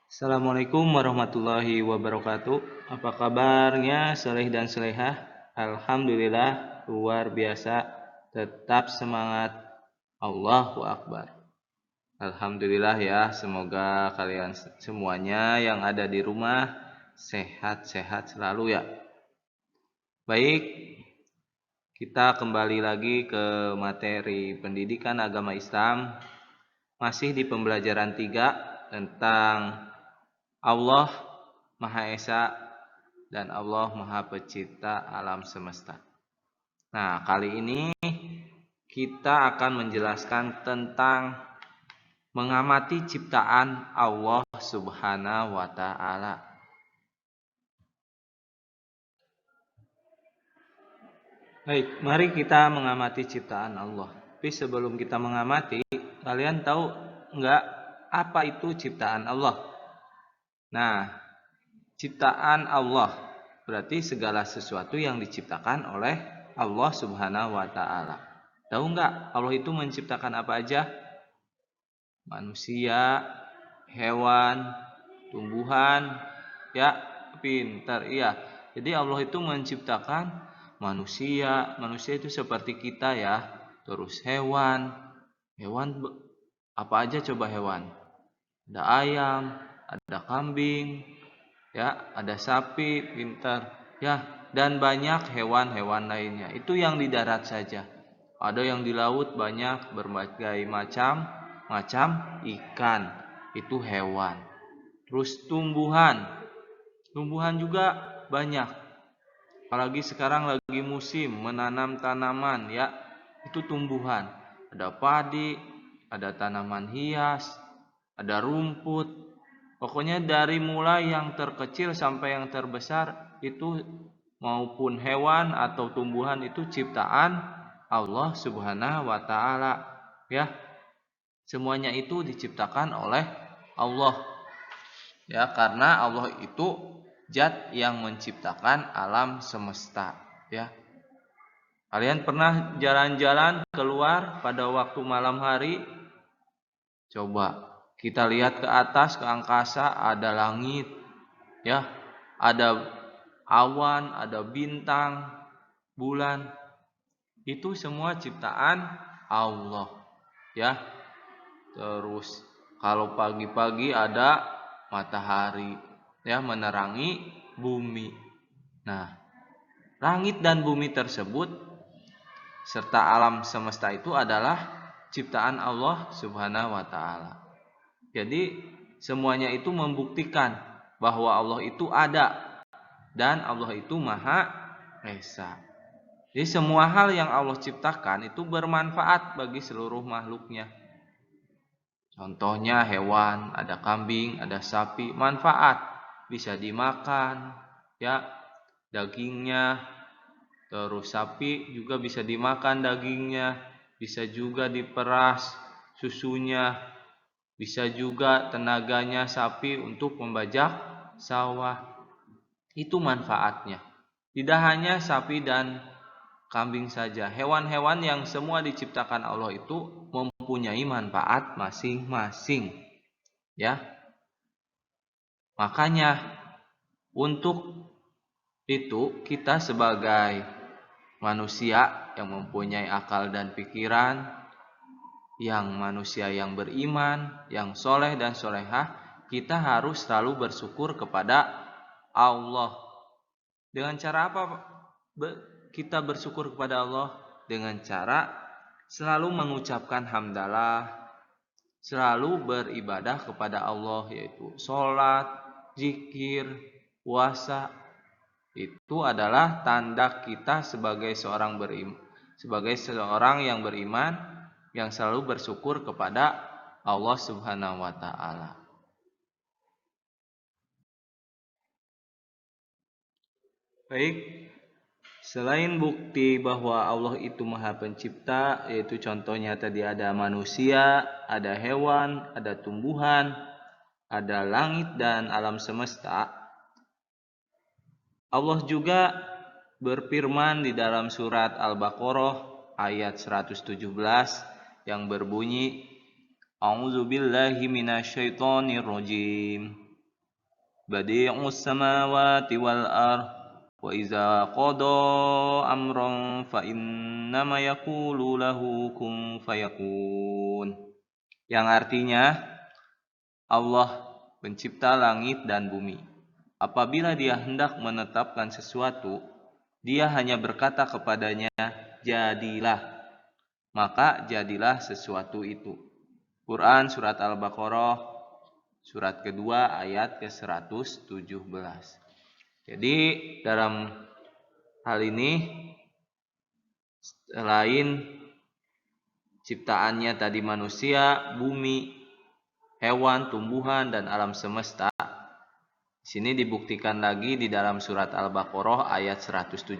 Assalamualaikum warahmatullahi wabarakatuh. Apa kabarnya Soleh dan Solehah? Alhamdulillah luar biasa. Tetap semangat. Allahu Akbar. Alhamdulillah ya. Semoga kalian semuanya yang ada di rumah sehat-sehat selalu ya. Baik, kita kembali lagi ke materi pendidikan agama Islam. Masih di pembelajaran 3 tentang Allah Maha Esa dan Allah Maha Pencipta alam semesta. Nah, kali ini kita akan menjelaskan tentang mengamati ciptaan Allah Subhanahu wa taala. Baik, mari kita mengamati ciptaan Allah. Tapi sebelum kita mengamati, kalian tahu enggak apa itu ciptaan Allah? Nah, ciptaan Allah berarti segala sesuatu yang diciptakan oleh Allah Subhanahu wa taala. Tahu enggak Allah itu menciptakan apa aja? Manusia, hewan, tumbuhan, ya, pintar, iya. Jadi Allah itu menciptakan manusia itu seperti kita ya. Terus hewan apa aja coba hewan? Ada ayam, ada kambing, ya, ada sapi, pintar, ya, dan banyak hewan-hewan lainnya. Itu yang di darat saja. Ada yang di laut banyak berbagai macam ikan. Itu hewan. Terus tumbuhan juga banyak. Apalagi sekarang lagi musim menanam tanaman, ya. Itu tumbuhan. Ada padi, ada tanaman hias, ada rumput. Pokoknya dari mulai yang terkecil sampai yang terbesar itu maupun hewan atau tumbuhan itu ciptaan Allah Subhanahu wa taala, ya. Semuanya itu diciptakan oleh Allah. Ya, karena Allah itu zat yang menciptakan alam semesta, ya. Kalian pernah jalan-jalan keluar pada waktu malam hari? Coba kita lihat ke atas, ke angkasa, ada langit, ya, ada awan, ada bintang, bulan. Itu semua ciptaan Allah, ya. Terus kalau pagi-pagi ada matahari, ya, menerangi bumi. Nah, langit dan bumi tersebut serta alam semesta itu adalah ciptaan Allah Subhanahu wa taala. Jadi semuanya itu membuktikan bahwa Allah itu ada dan Allah itu Maha Esa. Jadi semua hal yang Allah ciptakan itu bermanfaat bagi seluruh makhluknya. Contohnya hewan, ada kambing, ada sapi, manfaat, bisa dimakan, ya, dagingnya. Terus sapi juga bisa dimakan dagingnya, bisa juga diperas susunya, bisa juga tenaganya sapi untuk membajak sawah. Itu manfaatnya. Tidak hanya sapi dan kambing saja, hewan-hewan yang semua diciptakan Allah itu mempunyai manfaat masing-masing, ya. Makanya untuk itu kita sebagai manusia yang mempunyai akal dan pikiran, yang manusia yang beriman, yang soleh dan solehah, kita harus selalu bersyukur kepada Allah. Dengan cara apa kita bersyukur kepada Allah? Dengan cara selalu mengucapkan hamdalah, selalu beribadah kepada Allah, yaitu sholat, zikir, puasa. Itu adalah tanda kita sebagai seorang yang beriman yang selalu bersyukur kepada Allah Subhanahu wa taala. Baik, selain bukti bahwa Allah itu Maha Pencipta, yaitu contohnya tadi ada manusia, ada hewan, ada tumbuhan, ada langit dan alam semesta. Allah juga berfirman di dalam surat Al-Baqarah ayat 117 yang berbunyi, A'udzubillahi minasyaitonirrajim. badi'us samawati wal ardh wa iza qada amran fa innama yaqulu lahu kun fayakun. Yang artinya Allah pencipta langit dan bumi. Apabila Dia hendak menetapkan sesuatu, Dia hanya berkata kepadanya, jadilah, maka jadilah sesuatu itu. Quran Surat Al-Baqarah, surat kedua ayat ke-117. Jadi dalam hal ini, selain ciptaannya tadi manusia, bumi, hewan, tumbuhan, dan alam semesta, di sini dibuktikan lagi di dalam surat Al-Baqarah ayat 117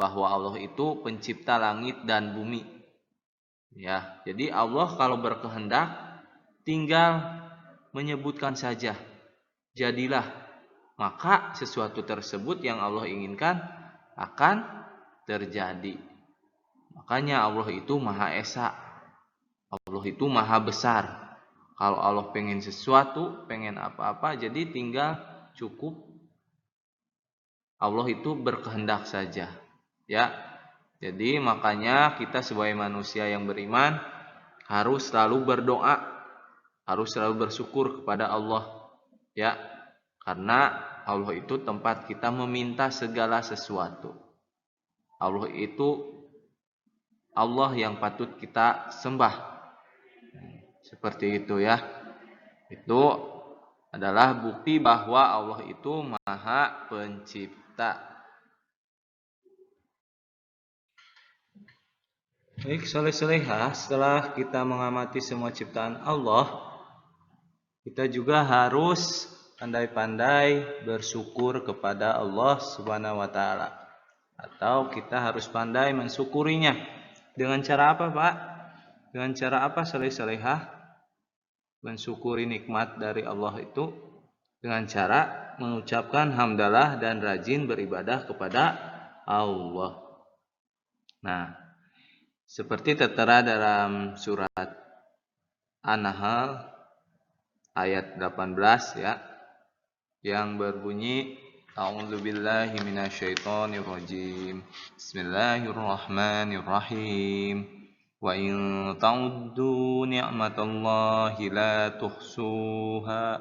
bahwa Allah itu pencipta langit dan bumi. Ya, jadi Allah kalau berkehendak tinggal menyebutkan saja, jadilah, maka sesuatu tersebut yang Allah inginkan akan terjadi. Makanya Allah itu Maha Esa, Allah itu Maha Besar. Kalau Allah pengen sesuatu, pengen apa-apa, jadi tinggal cukup Allah itu berkehendak saja. Ya, jadi makanya kita sebagai manusia yang beriman harus selalu berdoa, harus selalu bersyukur kepada Allah. Ya, karena Allah itu tempat kita meminta segala sesuatu. Allah itu Allah yang patut kita sembah. Seperti itu ya. Itu adalah bukti bahwa Allah itu Maha Pencipta. Baik, soleh-solehah, setelah kita mengamati semua ciptaan Allah, kita juga harus pandai-pandai bersyukur kepada Allah Subhanahu wa taala. Atau kita harus pandai mensyukurinya. Dengan cara apa, Pak? Dengan cara apa, soleh-solehah? Mensyukuri nikmat dari Allah itu dengan cara mengucapkan hamdalah dan rajin beribadah kepada Allah. Nah, seperti tertera dalam surat An-Nahl ayat 18 ya, yang berbunyi A'udzubillahi minasyaitonirrajim. Bismillahirrahmanirrahim. Wa in ta'uddu ni'matallahi la tuhsuha.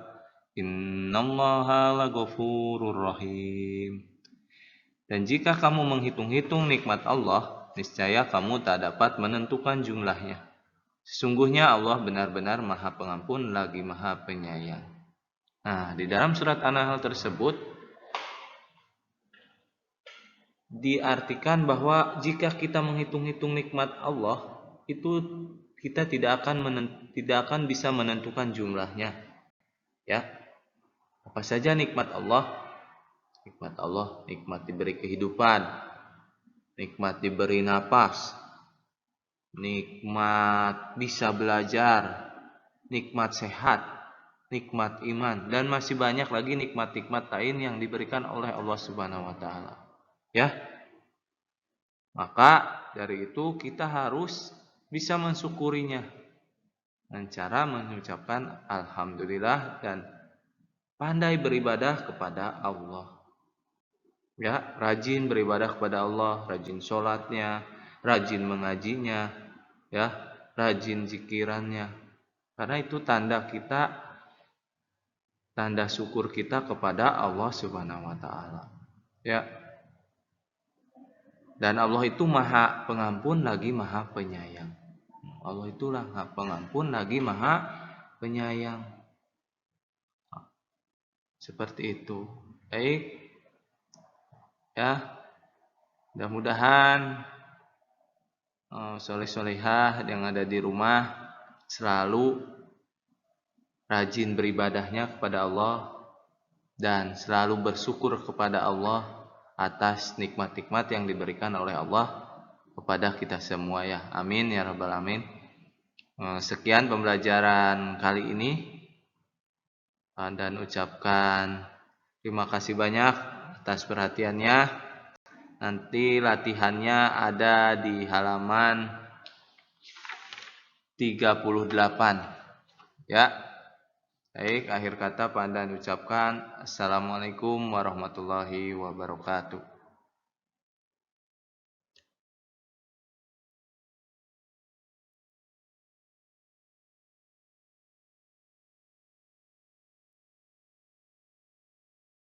Innallaha laghafurur rahim. Dan jika kamu menghitung-hitung nikmat Allah, niscaya kamu tak dapat menentukan jumlahnya. Sesungguhnya Allah benar-benar Maha Pengampun lagi Maha Penyayang. Nah, di dalam surat An-Nahl tersebut diartikan bahwa jika kita menghitung-hitung nikmat Allah, itu kita tidak akan bisa menentukan jumlahnya. Ya. Apa saja nikmat Allah? Nikmat Allah, nikmat diberi kehidupan, nikmat diberi napas, nikmat bisa belajar, nikmat sehat, nikmat iman, dan masih banyak lagi nikmat-nikmat lain yang diberikan oleh Allah Subhanahu wa taala. Ya. Maka dari itu kita harus bisa mensyukurinya dengan cara mengucapkan alhamdulillah dan pandai beribadah kepada Allah. Ya, rajin beribadah kepada Allah, rajin sholatnya, rajin mengajinya, ya, rajin zikirannya. Karena itu tanda syukur kita kepada Allah Subhanahu wa taala. Ya. Dan Allah itu Maha Pengampun lagi Maha Penyayang. Allah itulah Maha Pengampun lagi Maha Penyayang. Seperti itu. Baik. Ya. Mudah-mudahan soleh-solehah yang ada di rumah selalu rajin beribadahnya kepada Allah dan selalu bersyukur kepada Allah atas nikmat-nikmat yang diberikan oleh Allah kepada kita semua ya. Amin ya rabbal alamin. Sekian pembelajaran kali ini dan ucapkan terima kasih banyak atas perhatiannya. Nanti latihannya ada di halaman 38 ya. Baik, akhir kata Pandan ucapkan Assalamualaikum warahmatullahi wabarakatuh.